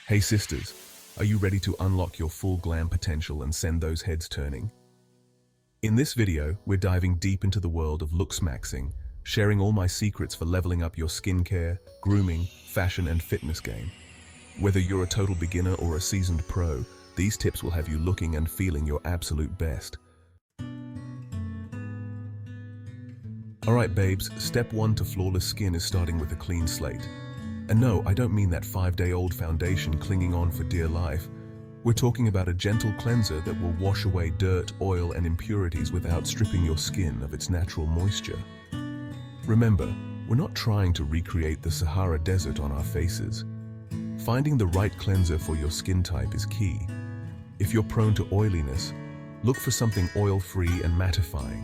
Hey sisters, are you ready to unlock your full glam potential and send those heads turning? In this video, we're diving deep into the world of Looksmaxxing, sharing all my secrets for leveling up your skincare, grooming, fashion and fitness game. Whether you're a total beginner or a seasoned pro, these tips will have you looking and feeling your absolute best. Alright babes, step 1 to flawless skin is starting with a clean slate. And no, I don't mean that 5-day-old foundation clinging on for dear life. We're talking about a gentle cleanser that will wash away dirt, oil and impurities without stripping your skin of its natural moisture. Remember, we're not trying to recreate the Sahara Desert on our faces. Finding the right cleanser for your skin type is key. If you're prone to oiliness, look for something oil-free and mattifying.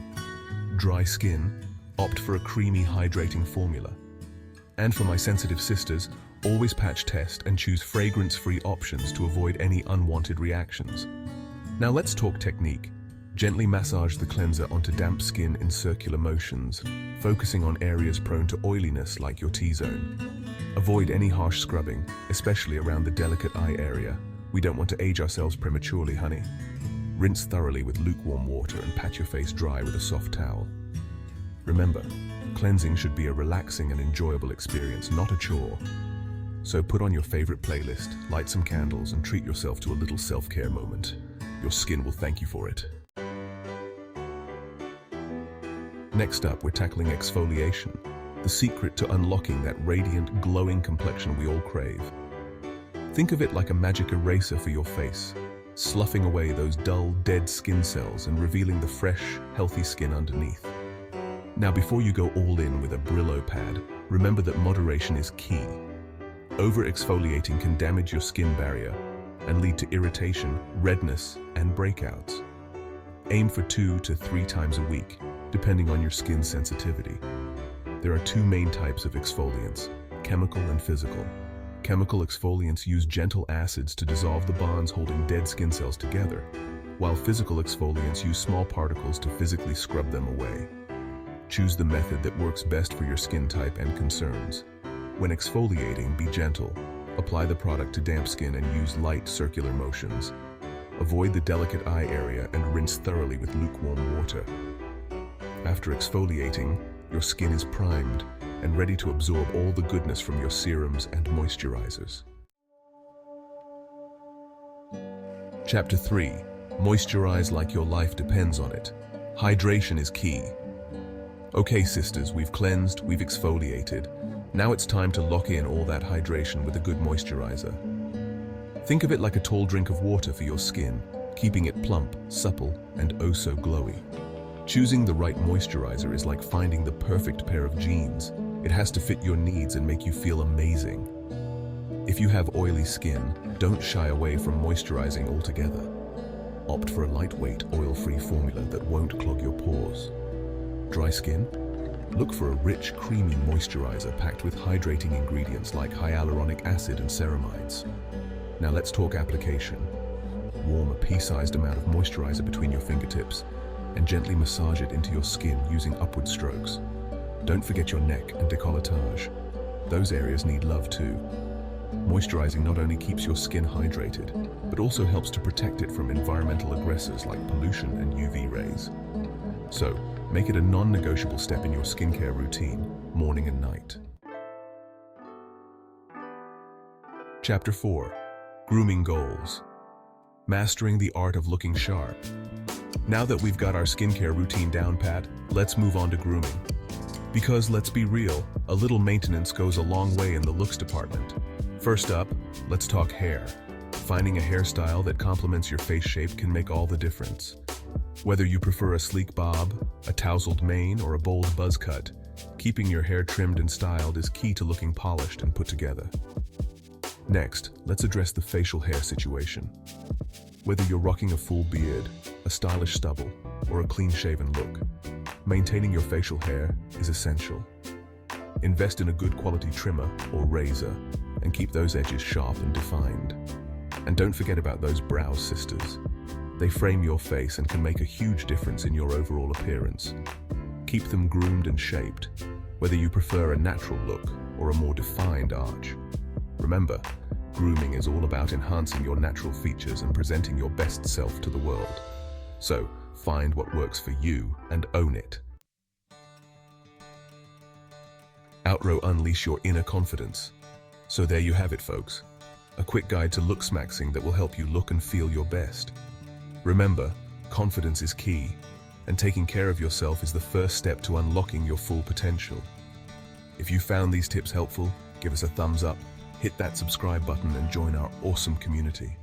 Dry skin, opt for a creamy, hydrating formula. And for my sensitive sisters, always patch test and choose fragrance-free options to avoid any unwanted reactions. Now let's talk technique. Gently massage the cleanser onto damp skin in circular motions, focusing on areas prone to oiliness like your T-zone. Avoid any harsh scrubbing, especially around the delicate eye area. We don't want to age ourselves prematurely, honey. Rinse thoroughly with lukewarm water and pat your face dry with a soft towel. Remember, cleansing should be a relaxing and enjoyable experience, not a chore. So put on your favorite playlist, light some candles, and treat yourself to a little self-care moment. Your skin will thank you for it. Next up, we're tackling exfoliation, the secret to unlocking that radiant, glowing complexion we all crave. Think of it like a magic eraser for your face, sloughing away those dull, dead skin cells and revealing the fresh, healthy skin underneath. Now, before you go all in with a Brillo pad, remember that moderation is key. Over-exfoliating can damage your skin barrier and lead to irritation, redness, and breakouts. Aim for 2 to 3 times a week, depending on your skin sensitivity. There are 2 main types of exfoliants, chemical and physical. Chemical exfoliants use gentle acids to dissolve the bonds holding dead skin cells together, while physical exfoliants use small particles to physically scrub them away. Choose the method that works best for your skin type and concerns. When exfoliating, be gentle. Apply the product to damp skin and use light circular motions. Avoid the delicate eye area and rinse thoroughly with lukewarm water. After exfoliating, your skin is primed and ready to absorb all the goodness from your serums and moisturizers. Chapter 3. Moisturize like your life depends on it. Hydration is key. Okay sisters, we've cleansed, we've exfoliated. Now it's time to lock in all that hydration with a good moisturizer. Think of it like a tall drink of water for your skin, keeping it plump, supple, and oh so glowy. Choosing the right moisturizer is like finding the perfect pair of jeans. It has to fit your needs and make you feel amazing. If you have oily skin, don't shy away from moisturizing altogether. Opt for a lightweight, oil-free formula that won't clog your pores. Dry skin? Look for a rich, creamy moisturizer packed with hydrating ingredients like hyaluronic acid and ceramides. Now let's talk application. Warm a pea-sized amount of moisturizer between your fingertips and gently massage it into your skin using upward strokes. Don't forget your neck and décolletage. Those areas need love too. Moisturizing not only keeps your skin hydrated, but also helps to protect it from environmental aggressors like pollution and UV rays. So, make it a non-negotiable step in your skincare routine, morning and night. Chapter 4. Grooming Goals. Mastering the art of looking sharp. Now that we've got our skincare routine down pat, let's move on to grooming. Because let's be real, a little maintenance goes a long way in the looks department. First up, let's talk hair. Finding a hairstyle that complements your face shape can make all the difference. Whether you prefer a sleek bob, a tousled mane, or a bold buzz cut, keeping your hair trimmed and styled is key to looking polished and put together. Next, let's address the facial hair situation. Whether you're rocking a full beard, a stylish stubble, or a clean-shaven look, maintaining your facial hair is essential. Invest in a good quality trimmer or razor and keep those edges sharp and defined. And don't forget about those brows, sisters. They frame your face and can make a huge difference in your overall appearance. Keep them groomed and shaped, whether you prefer a natural look or a more defined arch. Remember, Grooming is all about enhancing your natural features and presenting your best self to the world. So, find what works for you and own it. Outrow, unleash your inner confidence. So there you have it, folks. A quick guide to Looksmaxxing that will help you look and feel your best. Remember, confidence is key, and taking care of yourself is the first step to unlocking your full potential. If you found these tips helpful, give us a thumbs up, hit that subscribe button, and join our awesome community.